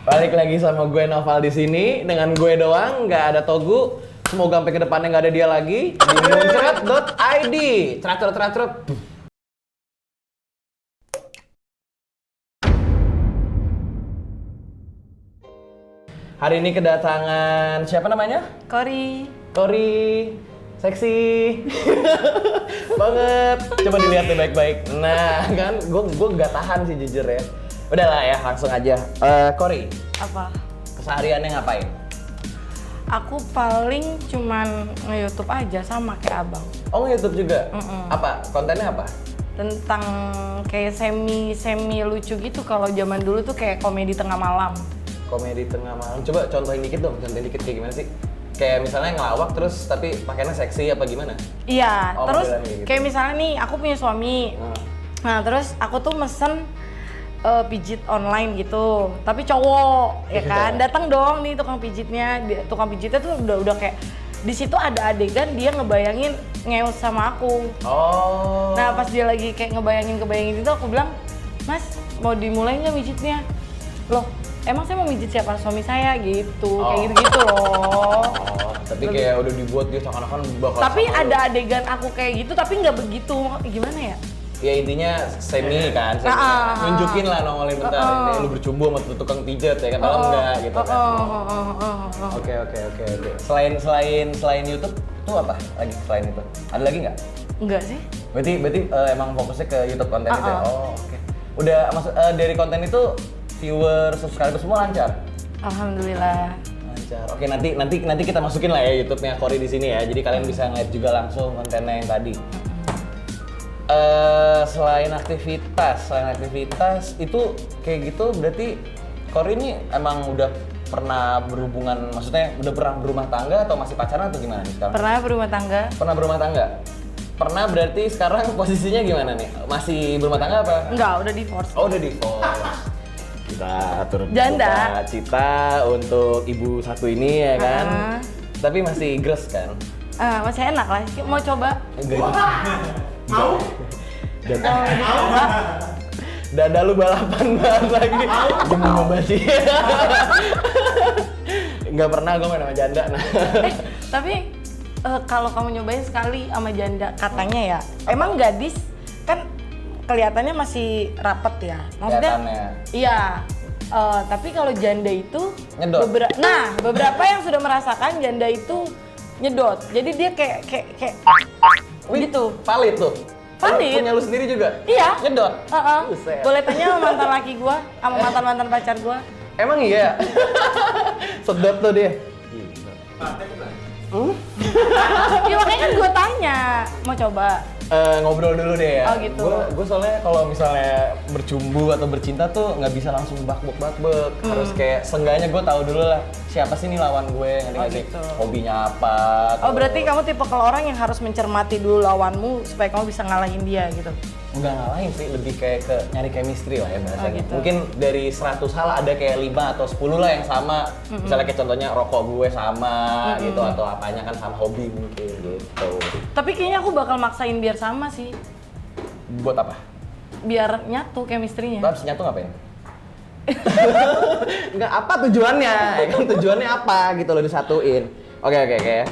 Balik lagi sama gue Noval di sini dengan gue doang, nggak ada Togu. Semoga sampai ke depannya nggak ada dia lagi. Di muncrat.id. Cerat. Hari ini kedatangan siapa namanya? Kori. Seksi banget. Coba dilihat deh baik-baik. Nah, kan gue nggak tahan sih jujur ya. Udahlah ya, langsung aja. Kori, Apa? kesehariannya ngapain? Aku paling cuman nge-YouTube aja sama kayak abang. Oh, nge-YouTube juga? Apa? Kontennya apa? Tentang kayak semi lucu gitu. Kalau zaman dulu tuh kayak komedi tengah malam. Komedi tengah malam. Coba contohin dikit dong, contohin dikit kayak gimana sih? Kayak misalnya ngelawak terus tapi pakainya seksi apa gimana? Iya, Oh, terus modelan kayak gitu. kayak misalnya nih aku punya suami. Nah, terus aku tuh mesen pijit online gitu, tapi cowok ya kan, datang dong nih tukang pijitnya. Tukang pijitnya tuh udah kayak di situ ada adegan dia ngebayangin ngeus sama aku. Oh. Nah pas dia lagi kayak ngebayangin itu aku bilang, Mas mau dimulai nggak mijitnya? Loh emang saya mau mijit siapa? Suami saya gitu, kayak gitu-gitu loh. Tapi kayak udah dibuat dia seakan-akan bakal Tapi sama ada adegan aku kayak gitu tapi nggak begitu, gimana ya? ya intinya semi kan, semi. Nunjukin lah nongolin bentar, kayak lu bercumbu sama tukang pijat ya kan, dalam enggak gitu kan. Oke. Selain YouTube itu apa lagi selain itu? Ada lagi nggak? Enggak sih. Berarti emang fokusnya ke YouTube konten itu ya? Oh, oke. Udah maksud dari konten itu viewer, subscriber semua lancar? Alhamdulillah. Lancar. Oke, nanti kita masukin lah ya YouTube-nya Kori di sini ya. Jadi kalian bisa ngeliat juga langsung kontennya yang tadi. Selain aktivitas itu kayak gitu berarti Kori ini emang udah pernah berhubungan, maksudnya udah pernah berumah tangga atau masih pacaran atau gimana nih sekarang? Pernah berumah tangga? Pernah berumah tangga? Pernah berarti sekarang posisinya gimana nih? Masih berumah tangga apa? Enggak, udah divorce. Oh, udah divorce. Kita turut Janda. cita untuk ibu satu ini ya kan? Tapi masih gres kan? Masih enak lah, mau coba? Mau? Dada lu balapan banget lagi. Gimana nyoba sih? Nggak pernah gue main sama janda. Nah. Tapi kalau kamu nyobain sekali sama janda, katanya ya, emang gadis kan kelihatannya masih rapet ya. Maksudnya, Kelihatannya. iya. Tapi kalau janda itu Nyedot. beberapa yang sudah merasakan janda itu nyedot. Jadi dia kayak Wih, gitu. Valid tuh. Valid. Punya lu sendiri juga? Iya. Nyedot? Buset. Boleh tanya sama mantan laki gua, sama mantan pacar gua. Emang iya? Sedot tuh dia? Ya makanya kan gua tanya, mau coba? Ngobrol dulu deh ya. Oh gitu. Gue soalnya kalau misalnya bercumbu atau bercinta tuh nggak bisa langsung bakbek. Harus kayak seenggaknya gue tahu dulu lah siapa sih nih lawan gue, ngerti nggak sih? Gitu. Hobinya apa? Oh berarti kamu tipe kalau orang yang harus mencermati dulu lawanmu supaya kamu bisa ngalahin dia gitu? Nggak ngalahin sih, lebih kayak ke nyari chemistry lah ya bahasanya. Gitu. Mungkin dari 100 hal ada kayak 5 atau 10 lah yang sama. Misalnya kayak contohnya rokok gue sama gitu atau apanya kan sama, hobi mungkin gitu. Tapi kayaknya aku bakal maksain biar sama sih, Buat apa? biar nyatu chemistry-nya. Lo habis nyatu ngapain? Enggak, apa tujuannya? Ya kan tujuannya apa gitu loh disatuin. Oke.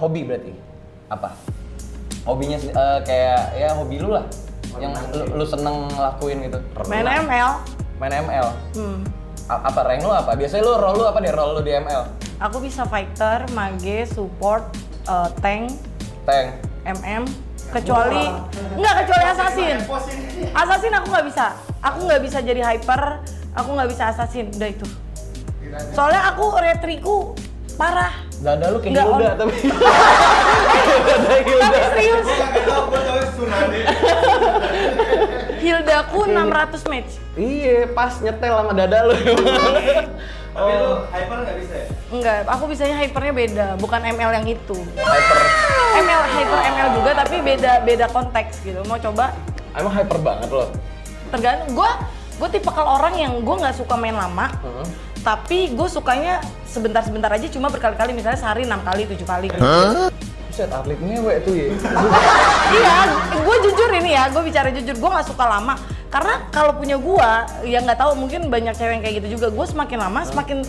Hobi berarti apa? Hobinya kayak ya hobi lu lah. Yang lu seneng lakuin gitu. Main ML. Main ML. Apa rank lu apa? Biasanya role lu apa deh, role lu di ML? Aku bisa fighter, mage, support, tank, kecuali assassin. Assassin aku nggak bisa. Aku nggak bisa jadi hyper. Aku nggak bisa assassin. Udah itu. Soalnya aku retriku parah. Dada lu kayak Nggak Hilda on. tapi. Tapi serius. Hildaku 600 match. Iya, pas nyetel sama dada lu. Tapi lu hyper nggak bisa ya? Enggak, aku bisanya hypernya beda, bukan ML yang itu. Hyper. Hyper ML juga tapi beda konteks gitu. Mau coba? Emang hyper banget lo. Tergantung. Gue tipe kalau orang yang gue nggak suka main lama. Tapi gue sukanya sebentar-sebentar aja, cuma berkali-kali, misalnya sehari 6 kali, 7 kali gitu. Buset, atlet ngewe tuh ya. Iya, gue jujur ini ya, gue bicara jujur, gue nggak suka lama. Karena kalau punya gua, ya nggak tahu mungkin banyak cewek yang kayak gitu juga. Gua semakin lama semakin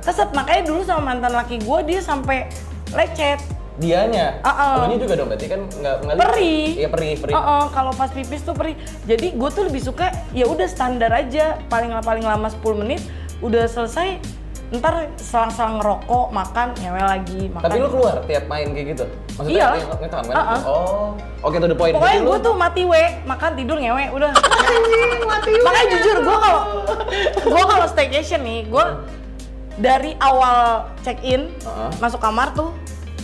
keset. Makanya dulu sama mantan laki gua dia sampai lecet. Dianya? Elunya juga dong berarti kan nggak perih. Iya perih. Kalau pas pipis tuh perih. Jadi gua tuh lebih suka ya udah standar aja, paling lama 10 menit udah selesai. Ntar selang-selang ngerokok, makan, ngewe lagi, makan. Tapi lu keluar tiap main kayak gitu? Maksudnya iya. Ngetam kan? Oh, oke to the point. Pokoknya gue tuh mati makan, tidur, ngewe, udah. Makanya jujur, gue kalau staycation nih, gue dari awal check in, masuk kamar tuh,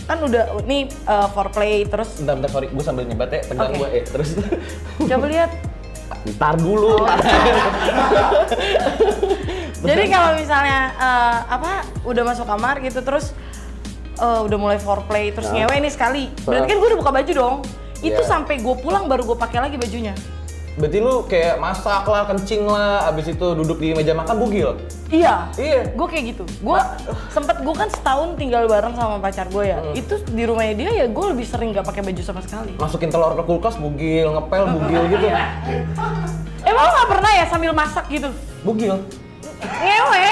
kan udah nih foreplay terus. Bentar, sorry, gue sambil nyebat ya, pegang gue terus. Coba lihat. Ntar dulu. Jadi kalau misalnya udah masuk kamar gitu terus udah mulai foreplay terus ngewe nih sekali. Berarti kan gue udah buka baju dong. Itu sampai gue pulang baru gue pakai lagi bajunya. Berarti lu kayak masak lah, kencing lah, abis itu duduk di meja makan bugil? Iya. Gue kayak gitu. Gue gue kan setahun tinggal bareng sama pacar gue ya. Itu di rumahnya dia ya gue lebih sering nggak pakai baju sama sekali. Masukin telur ke kulkas bugil, ngepel bugil gitu. Emang nggak pernah ya sambil masak gitu? Bugil? Ngewe.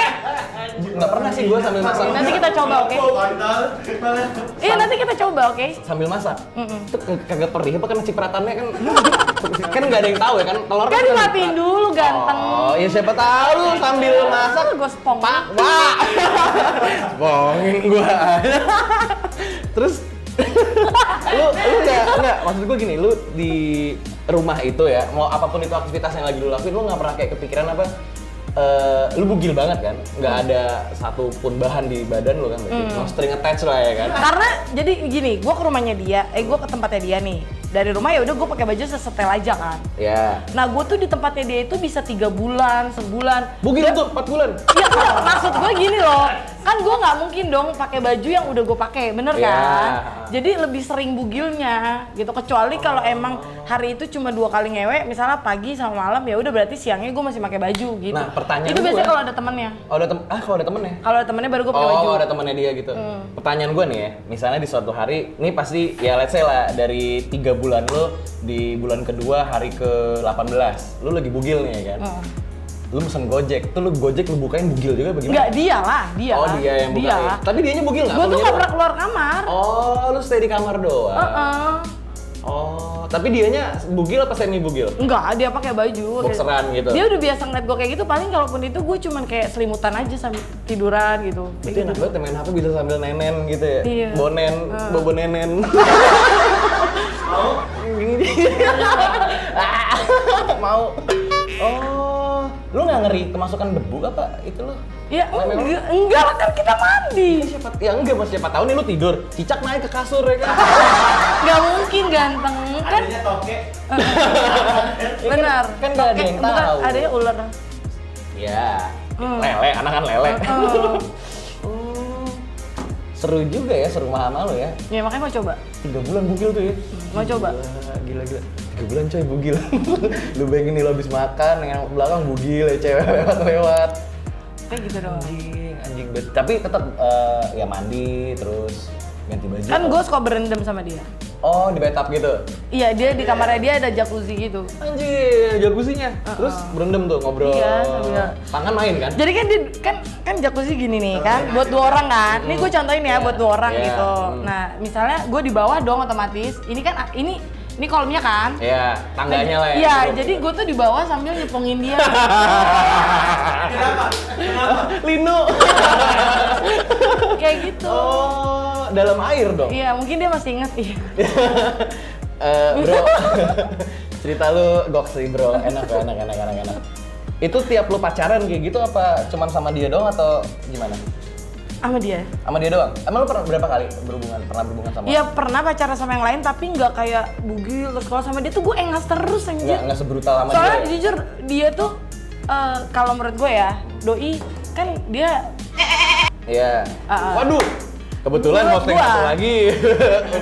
Nggak pernah sih gue sambil masak. Nanti kita coba, oke? Iya, nanti kita coba, oke? Sambil masak? Itu kagak perih apa kena cipratannya kan? Kan nggak ada yang tahu ya kan? Telur kan dimatiin dulu, ganteng. Oh, ya siapa tahu lu sambil masak. Gue spong. Pak, spongin gue. Terus lu enggak, maksud gue gini, lu di rumah itu ya, mau apapun itu aktivitas yang lagi lu lakuin, lu nggak pernah kayak kepikiran apa? Lu bugil banget kan, nggak ada satupun bahan di badan lu kan, no string attached lah ya kan. Karena jadi gini, gue ke rumahnya dia, gue ke tempatnya dia nih. Dari rumah ya udah gue pakai baju sesetel aja kan. Ya. Nah gue tuh di tempatnya dia itu bisa 3 bulan, sebulan. Bugil tuh 4 bulan. Iya enggak, maksud gue gini loh, kan gue nggak mungkin dong pakai baju yang udah gue pakai, bener kan? Jadi lebih sering bugilnya gitu. Kecuali kalau emang hari itu cuma 2 kali ngewe, misalnya pagi sama malam ya udah berarti siangnya gue masih pakai baju gitu. Nah pertanyaan itu biasanya kalau ada temennya. Oh ada kalau ada temennya? Kalau ada temennya baru gue pakai baju. Oh ada temennya dia gitu. Pertanyaan gue nih ya, misalnya di suatu hari, ini pasti ya let's say lah dari 3 bulan lo di bulan kedua hari ke-18 lu lagi bugil nih ya kan? Lu pesen Gojek, tuh lu Gojek lu bukain bugil juga bagaimana? Enggak, dia lah. Oh dia yang bukain? Tapi dianya bugil nggak? Gue tuh nggak pernah keluar kamar. Oh lu stay di kamar doang? Oh, tapi dianya bugil apa semi bugil? Enggak, dia pakai baju. Boxeran gitu? Dia udah biasa ngeliat gue kayak gitu, paling kalaupun itu gue cuman kayak selimutan aja sambil tiduran gitu. Itu enak banget main HP bisa sambil nenen gitu ya? Iya. Bobo nenen. Mau? Mau? Oh, lu nggak ngeri kemasukan debu apa itu lo? Ya enggak lah, kan kita mandi. Ya enggak, mas siapa tahu nih lu tidur, cicak naik ke kasur ya kan? Nggak mungkin ganteng kan? Adanya toke. Benar. Kan nggak ada yang tahu. Bukan, adanya ular. Ya, lele, anak kan lele. Seru juga ya, seru sama lo ya. Ya makanya mau coba. 3 bulan bugil tuh ya. Mau coba. Gila. 3 bulan coy bugil. Lu bayangin nih lo habis makan, yang belakang bugil ya cewek lewat. Kayak gitu dong. Anjing bet. Tapi tetap ya mandi terus ganti baju. Kan gue suka berendam sama dia. Oh, di bathtub gitu? Iya, dia di kamarnya dia ada jacuzzi gitu. Anjir, jacuzzinya? Terus berendam tuh, ngobrol? Iya, sambil... Tangan main kan? Jadi kan dia, kan jacuzzi gini nih kan, buat 2 orang kan. Ini gue contohin ya, buat 2 orang gitu. Nah, misalnya gue di bawah dong otomatis. Ini kan, ini kolomnya kan? Iya, tangganya lah ya. Iya, jadi gue tuh di bawah sambil nyepongin dia. Kenapa? Lino. Kayak gitu. Oh, dalam air dong? Iya, mungkin dia masih inget. Iya. Bro, cerita lu goks sih bro, enak. Itu tiap lu pacaran kayak gitu apa cuman sama dia doang atau gimana? Sama dia. Sama dia doang? Emang lu pernah berapa kali pernah berhubungan sama? Iya pernah pacaran sama yang lain tapi nggak kayak bugil. Terus kalau sama dia tuh gue engas terus anjir. Nggak sebrutal sama soalnya dia? Jujur dia tuh kalau menurut gue ya, doi kan dia. Iya. Waduh. Kebetulan hosting satu lagi.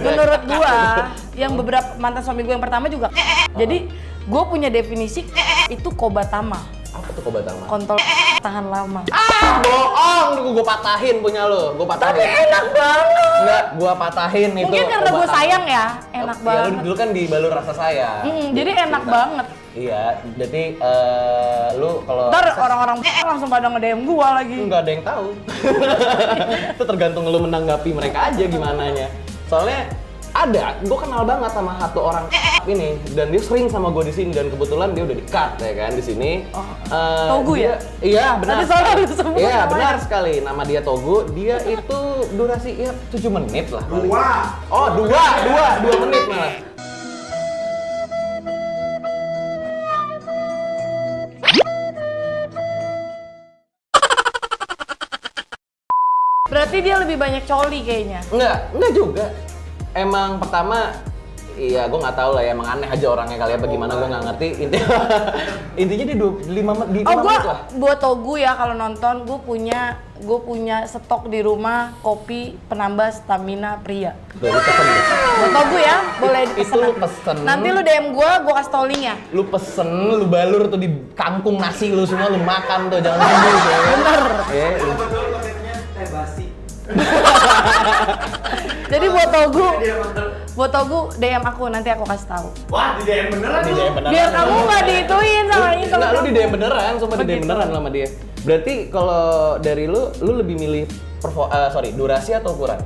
Menurut gua, yang beberapa mantan suami gue yang pertama juga. Jadi gue punya definisi itu kobatama. Apa tuh kobatama? Kontol tahan lama. Bohong, gue patahin punya lo, gue patahin. Tapi enak banget. Enggak, gue patahin itu. Mungkin karena gue sayang ya, enak banget. Ya, dulu kan dibalur rasa sayang. Jadi enak banget. Iya, berarti lu kalau Ntar orang-orang langsung pada nge-DM gua lagi. nggak ada yang tahu. Itu tergantung lu menanggapi mereka aja gimananya. Soalnya ada, gue kenal banget sama satu orang ini dan dia sering sama gue di sini dan kebetulan dia udah di-cut ya kan di sini. Togu ya? Iya, benar. Tadi soalnya lu sebut Iya, namanya. benar sekali. Nama dia Togu. Dia itu durasi ya 7 menit lah paling. Oh, 2 menit malah. Berarti dia lebih banyak coli kayaknya. Enggak juga. Emang pertama, iya gue nggak tahu lah ya, emang aneh aja orangnya kali ya, bagaimana gue nggak ngerti. Intinya di 5 menit lah. Buat Togu ya kalau nonton, gue punya stok di rumah kopi penambah stamina pria. Tuh, lu pesen deh. Buat Togu ya, boleh Itu dipesan. lu pesen. Nanti lu DM gue kasih tau linknya. Lu pesen, lu balur tuh di kangkung nasi lu semua, lu makan tuh, jangan nunggu tuh ya. Bener. Ya, Itu betul paketnya teh basi. Jadi Dia bener. buat Togu DM aku, nanti aku kasih tahu. Wah, di DM beneran di lu. DM beneran. Biar kamu nggak diituin sama ini sama Enggak, lu di Togu. DM beneran, sumpah di DM Begitu. beneran sama dia. Berarti kalau dari lu lebih milih durasi atau ukuran?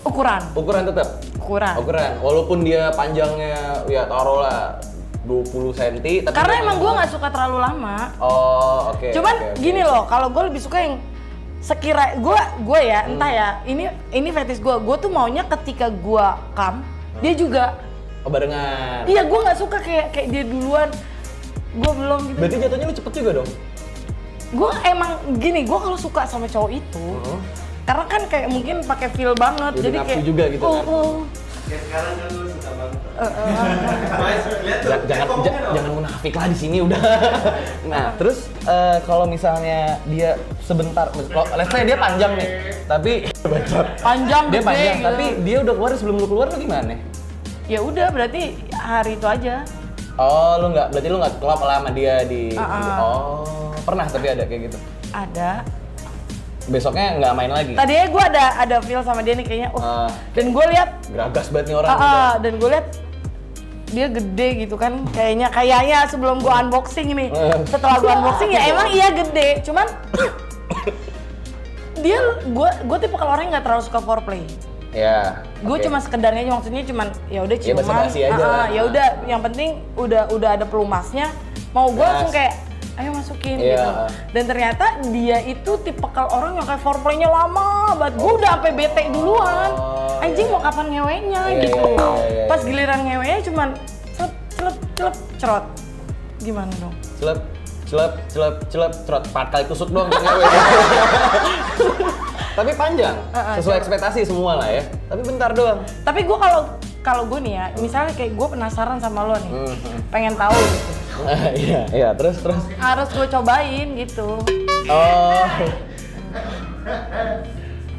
Ukuran. Ukuran tetap. Ukuran. Walaupun dia panjangnya ya taruhlah 20 cm tapi Karena dia emang panjang. gue nggak suka terlalu lama. Oh, oke. Cuman oke, oke. gini loh, kalau gue lebih suka yang sekira gue ya entah ya ini fetish gue tuh maunya ketika gue dia juga. Oh, barengan. Iya, gue nggak suka kayak dia duluan, gue belum gitu. Berarti jatuhnya lu cepet juga dong? Gue emang gini, gue kalau suka sama cowok itu karena kan kayak mungkin pakai feel banget, Jadi jadi nafsu kayak juga gitu kan? Ya sekarang kan lu suka banget. Mas, lihat tuh. Jangan ngomongnya dong. jangan munafik lah di sini udah. Nah, terus kalau misalnya dia sebentar, let's say dia panjang nih, tapi panjang dia gede panjang, gitu. tapi dia udah keluar sebelum lu keluar lu gimana? Ya udah, berarti hari itu aja. Oh, berarti lu nggak klop lah sama dia di. Oh, pernah tapi ada kayak gitu. Ada. Besoknya nggak main lagi. Tadinya gue ada feel sama dia nih kayaknya. Dan gue lihat Geragas banget nih orang. Udah. dan gue lihat dia gede gitu kan, kayaknya sebelum gue unboxing ini. Setelah gue unboxing ya emang iya gede, cuman gue tipe kalau orang nggak terlalu suka foreplay. Ya. Gue oke. cuma sekedarnya aja, maksudnya cuman ya udah Ya, ciuman. basa-basi aja lah. Ya udah, yang penting udah ada pelumasnya. Mau gue Gas. langsung kayak ayo masukin Iya. gitu. Dan ternyata dia itu tipikal orang yang kayak foreplaynya lama banget. Gue udah sampai bete duluan. Oh, Anjing iya. mau kapan ngewenya Iya, gitu. iya. Pas giliran ngewenya cuman celep cerot. Gimana dong? Celep, cerot 4 kali tusuk doang kan ngewe. Tapi panjang, sesuai ekspektasi semua lah ya. Tapi bentar doang. Tapi gue kalau gue nih ya, misalnya kayak gue penasaran sama lo nih, pengen tahu gitu. Iya, terus. Harus gue cobain gitu. Oh.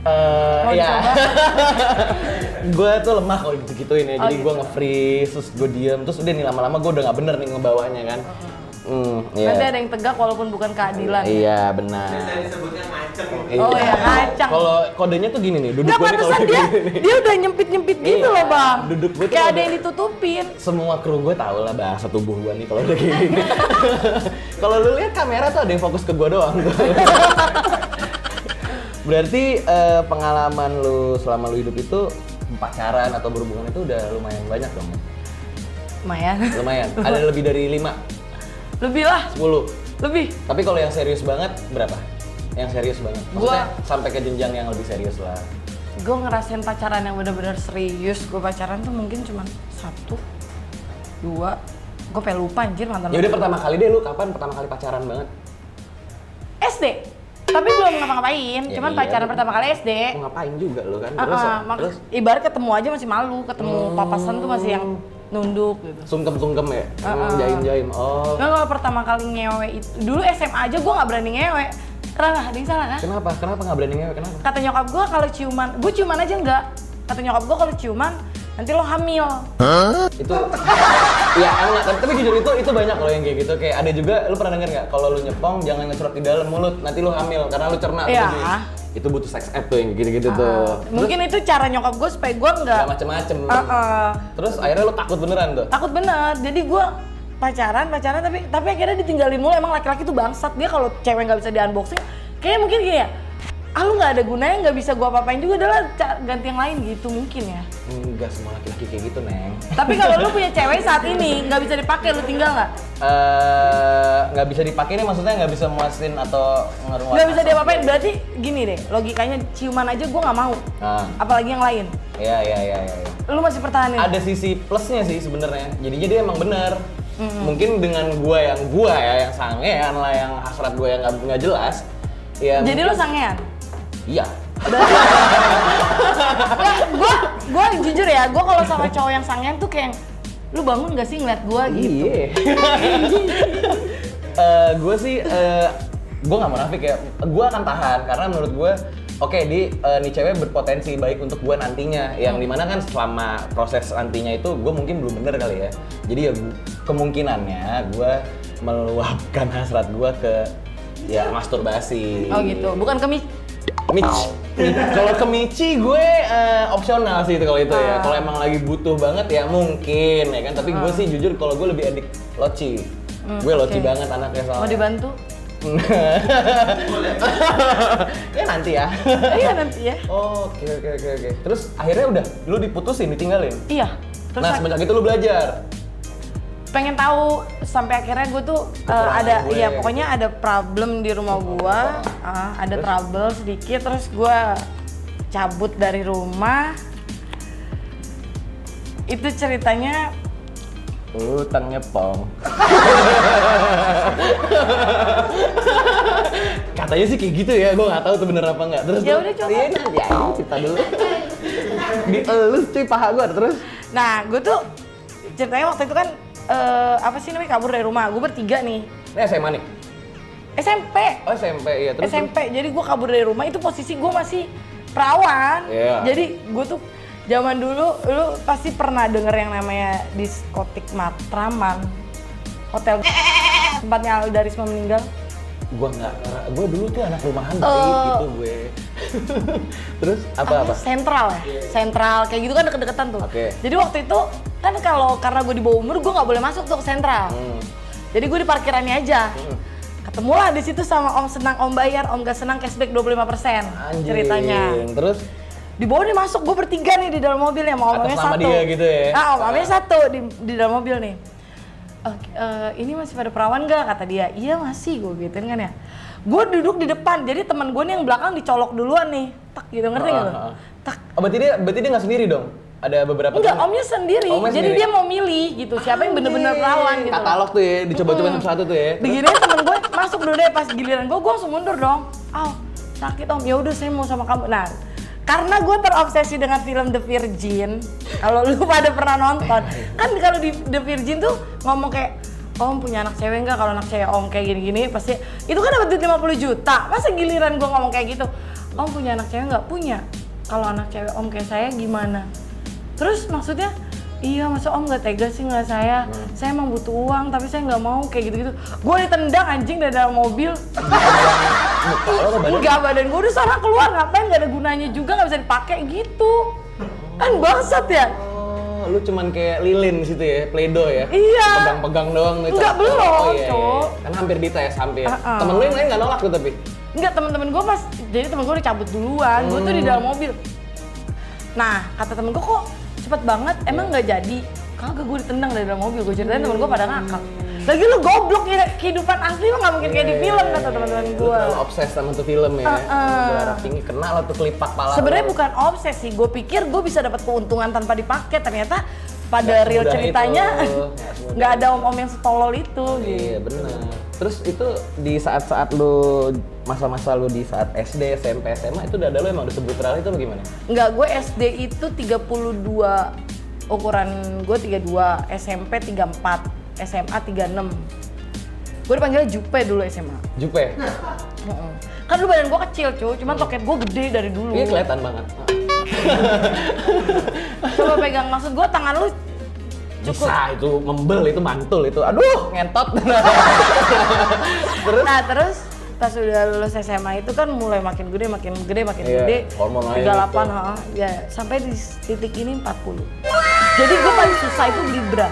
Mau Iya. dicoba? Gue tuh lemah kalau gitu-gituin ya, Oh, jadi gitu. gue nge-freeze, terus gue diem, terus udah nih lama-lama gue udah nggak bener nih ngebawanya kan. Iya. Nanti ada yang tegak walaupun bukan keadilan. Iya, benar. Biasanya disebutnya ngaceng. Oh ya, ngacang. Kalau kodenya tuh gini nih, duduk Nggak gue nih kalau pantesan dia, gini nih. dia udah nyempit-nyempit gitu Iya, loh bang. duduk gue tuh kayak ada udah- yang ditutupin. Semua kru gue tau lah bahasa tubuh gue nih kalau udah kayak gini. Kalau lu lihat kamera tuh ada yang fokus ke gue doang. Berarti pengalaman lu selama lu hidup itu pacaran atau berhubungan itu udah lumayan banyak dong? Lumayan. Lumayan. Ada lebih dari 5, Lebih lah, 10. lebih. Tapi kalau yang serius banget berapa? Yang serius banget? Maksudnya sampai ke jenjang yang lebih serius lah. Gue ngerasain pacaran yang benar-benar serius. Gue pacaran tuh mungkin cuma 1, 2. Gue pengen lupa anjir mantan. Ya udah pertama kali deh, lu kapan pertama kali pacaran banget? SD. Tapi belum ngapa-ngapain. Ya Cuman iya, pacaran tapi- pertama kali SD. Mau ngapain juga lu kan? Mak- Terus Ibarat ketemu aja masih malu, ketemu papasan tuh masih yang nunduk gitu. sungkem ya? Jaim-jaim. Oh. Nah, kalau pertama kali ngewe itu, dulu SMA aja gue nggak berani ngewe. Kenapa? Ada yang salah kan? Kenapa? Kenapa nggak berani ngewe? Kenapa? Kata nyokap gue kalau ciuman, gue ciuman aja enggak. Kata nyokap gue kalau ciuman nanti lo hamil. Itu ya enggak, tapi jujur itu banyak loh yang kayak gitu. Kayak ada juga, lu pernah denger nggak kalau lu nyepong jangan ngecerot di dalam mulut, nanti lu hamil karena lu cerna. Iya. Itu butuh sex app tuh yang gitu-gitu tuh. Mungkin itu cara nyokap gue supaya gue nggak Gak macem-macem. Heeh. Terus akhirnya lu takut beneran tuh. takut bener. Jadi gue pacaran tapi akhirnya ditinggalin mulu. Emang laki-laki tuh bangsat, dia kalau cewek nggak bisa di unboxing kayaknya mungkin gini ya, lu nggak ada gunanya, nggak bisa gua apa-apain juga, adalah ganti yang lain gitu mungkin ya. Enggak semua laki-laki kayak gitu, Neng. Tapi kalau lu punya cewek saat ini nggak bisa dipakai, lu tinggal nggak? Nggak bisa dipakai ini maksudnya nggak bisa muasin atau ngeruat. Nggak bisa diapa-apain, berarti gini deh, logikanya ciuman aja gua nggak mau. Apalagi yang lain. Iya. Lu masih pertahanin? Ada sisi plusnya sih sebenarnya. Jadinya dia emang bener. Mungkin dengan gua yang sangean lah, yang hasrat gua yang nggak jelas. Ya, jadi mungkin, lu sangean? Iya. Gue jujur ya, gue kalau sama cowok yang sangean tuh kayak, lu bangun gak sih ngeliat gue gitu? Gue sih, gue nggak munafik ya. Gue akan tahan karena menurut gue, oke, nih cewek berpotensi baik untuk gue nantinya. Yang dimana kan selama proses nantinya itu gue mungkin belum bener kali ya. Jadi ya kemungkinannya gue meluapkan hasrat gue ke ya masturbasi. Oh gitu, bukan ke Kalau ke Michi gue opsional sih itu kalau itu ya. Kalau emang lagi butuh banget ya mungkin ya kan. Tapi gue sih jujur kalau gue lebih adik loci. Gue loci banget anaknya soalnya. Mau dibantu? Ya nanti ya. Iya nanti ya. Oke. Terus akhirnya udah lu diputusin, ditinggalin. Iya. Terus Nah semenjak itu lu belajar. Pengen tahu sampai akhirnya gue tuh ada gue. ya pokoknya ada problem di rumah gue, ada trouble sedikit, terus gue cabut dari rumah. Itu ceritanya Utangnya pong. Katanya sih kayak gitu ya, gue nggak tahu tuh bener apa nggak. Terus ya udah coba. Iya nanti aja cerita dulu. Dielus cuy paha gue terus. Nah gue tuh ceritanya waktu itu kan apa sih namanya, kabur dari rumah. Gue bertiga nih. Ini SMA nih? SMP. Oh SMP iya terus. SMP. Jadi gue kabur dari rumah, itu posisi gue masih perawan. Iya. Jadi gue tuh zaman dulu, lu pasti pernah denger yang namanya diskotik Matraman, hotel tempatnya Alda Risma meninggal. Gue dulu tuh anak rumahan baik gitu gue. Terus apa? Sentral ya? Sentral, kayak gitu kan deket-deketan tuh. Oke. Jadi waktu itu kan karena gue di bawah umur, gue nggak boleh masuk tuh ke sentral. Jadi gue di parkirannya aja. Ketemulah di situ sama Om senang Om bayar, Om gak senang cashback 25%. Anjing. Ceritanya. Terus? Di bawah nih masuk, gue bertiga nih di dalam mobil ya, mau omnya satu. dia gitu ya? Omnya satu di dalam mobil nih. Ini masih pada perawan gak? Kata dia, iya masih, gue gituin kan ya. Gue duduk di depan, jadi teman gue nih yang belakang dicolok duluan nih. Tak gitu, ngerti gak lu? Tak. Oh berarti dia nggak sendiri dong? Ada beberapa Enggak, temen? omnya sendiri. Jadi dia mau milih gitu, siapa yang bener-bener perawan gitu. Katalog tuh ya, dicoba-coba satu-satu tuh ya. Begini temen gue masuk dulu deh, pas giliran gue langsung mundur dong. Sakit Om, ya udah saya mau sama kamu. Nah, karena gue terobsesi dengan film The Virgin, kalau lu pada pernah nonton, kan kalau di The Virgin tuh ngomong kayak, Om punya anak cewek nggak? Kalau anak cewek Om kayak gini-gini pasti, itu kan dapat duit 50 juta. Masa giliran gue ngomong kayak gitu, Om punya anak cewek nggak? Punya. Kalau anak cewek Om kayak saya gimana? Terus maksudnya, iya masa Om nggak tega sih nggak saya emang butuh uang tapi saya nggak mau kayak gitu-gitu. Gue ditendang anjing dari dalam mobil. Enggak, badan gue udah sana keluar, ngapain, nggak ada gunanya juga, nggak bisa dipakai gitu. Kan bangsat ya. Lu cuman kayak lilin situ ya, playdo ya? Iya. Pegang-pegang doang gitu. Enggak, belum, Cok. Kan hampir dites, hampir. Temen lu yang lain nggak nolak tuh tapi? Enggak, temen-temen gue jadi temen gue udah cabut duluan, gue tuh di dalam mobil. Nah, kata temen gue, kok cepet banget, emang nggak jadi? Kagak, gue ditendang dari dalam mobil, gue ceritain temen gue pada ngakak. Lagi lu goblok ya, kehidupan asli mah nggak mungkin kayak di film, kata teman-teman gue. Lu terlalu obses sama tuh film ya? Berharap tinggi, kena lo tuh kelipak pala. Sebenarnya bukan obsesi, gue pikir gue bisa dapat keuntungan tanpa dipakai, ternyata pada real ceritanya nggak ada om-om yang setolol itu. Iya benar. Terus itu di saat-saat lu masa-masa lu di saat SD, SMP, SMA itu dada lu emang udah sebut itu bagaimana? Enggak, gue SD itu 32, ukuran gue 32, SMP 34, SMA 36. Gue dipanggilnya Jupe dulu SMA. Jupe? Kan dulu badan gue kecil cuy, cuman toket gue gede dari dulu. Iya kelihatan banget. Coba pegang, maksud gue tangan lu cukup. Bisa, itu membel, itu mantul, itu aduh ngentot. Terus? Nah terus pas udah lulus SMA itu kan mulai makin gede, hormon lain 38, ya sampai di titik ini 40. Jadi gue paling susah itu beli bra.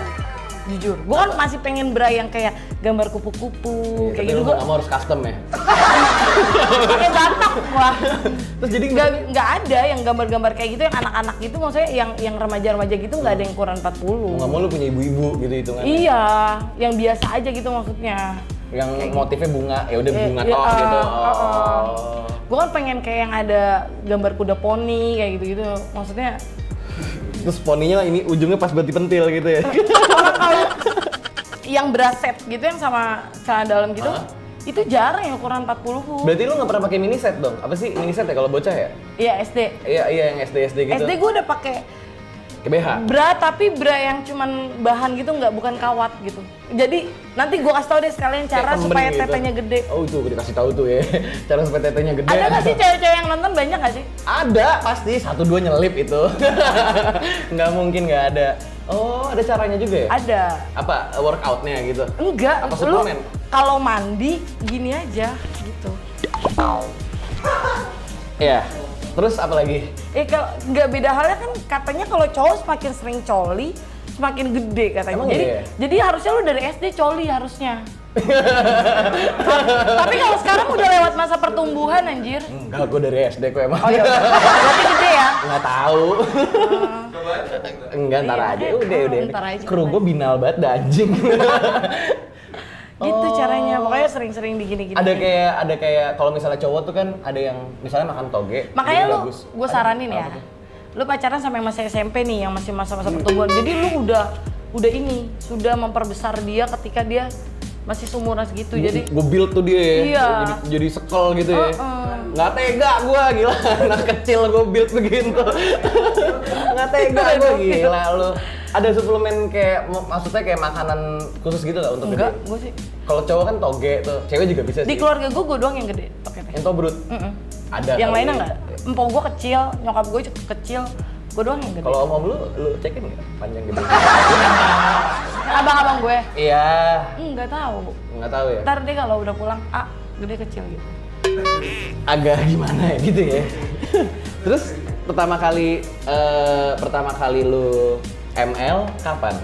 jujur. Gue kan masih pengen bra yang kayak gambar kupu-kupu, kayak Tapi gitu. lu nggak mau harus custom ya? Pakai batok gua. Terus jadi Nggak ada yang gambar-gambar kayak gitu yang anak-anak gitu, maksudnya yang remaja-remaja gitu nggak ada yang ukuran 40. nggak mau lu punya ibu-ibu gitu hitungannya? Iya, yang biasa aja gitu maksudnya. Yang motifnya bunga, ya udah bunga Iya, toh gitu. Gue kan pengen kayak yang ada gambar kuda poni kayak gitu-gitu. Maksudnya Terus poninya ini ujungnya pas buat dipentil gitu ya? kalau yang braset gitu yang sama celana dalam gitu, itu jarang yang ukuran 40. Berarti lu nggak pernah pakai mini set dong? Apa sih mini set ya kalau bocah ya? Iya SD. Iya yang SD gitu. SD gue udah pakai Ke BH. bra, tapi bra yang cuman bahan gitu, nggak bukan kawat gitu. Jadi nanti gue kasih tau deh sekalian cara Kayak supaya kemben gitu. tetenya gede. Oh itu dikasih tahu tuh ya. Cara supaya tetenya gede. Ada nggak sih cewek-cewek yang nonton, banyak nggak sih? Ada pasti 1-2 nyelip itu. Nggak mungkin nggak ada. Oh ada caranya juga ya? Ada. Apa workoutnya gitu? Enggak, Apa lu suplemen? kalau mandi gini aja gitu. Iya. Terus apa lagi? Kalau nggak beda halnya kan katanya kalau cowok semakin sering coli semakin gede katanya. Emang Jadi gede ya? jadi harusnya lu dari SD coli harusnya. Tapi kalau sekarang udah lewat masa pertumbuhan anjir. Enggak, gue dari SD kok emang. Oh iya, berarti gede ya. Nggak tahu. Coba aja. Enggak, ntar Iya, aja. eh, Udah. ntar aja, Kru ntar gue binal banget dah, anjing. Gitu caranya, pokoknya sering-sering digini-gini. ada kayak kalau misalnya cowok tuh kan ada yang misalnya makan toge. Makanya jadi lu, bagus. gue saranin ya, lu pacaran sama yang masih SMP nih, yang masih masa-masa pertumbuhan. Jadi lu udah ini, sudah memperbesar dia ketika dia masih seumuran segitu. Jadi gue build tuh dia ya. Iya. Jadi sekel gitu ya. Heeh. Nggak tega gue, gila. Anak kecil gue build begitu. Nggak tega gue, gila lu. Ada suplemen kayak, maksudnya kayak makanan khusus gitu nggak untuk enggak, gede? gue sih. Kalau cowok kan toge tuh, cewek juga bisa Di sih. keluarga gue doang yang gede toketnya. Yang tobrut. Ada. Yang kali. lainnya enggak. Empok gue kecil, nyokap gue kecil, gue doang yang gede. Kalau om lu cekin nggak panjang gede? Abang-abang gue, Iya. nggak tahu. Nggak tahu ya. Ntar deh kalau udah pulang, gede kecil gitu. Agak gimana ya gitu ya. Terus pertama kali lu ML kapan?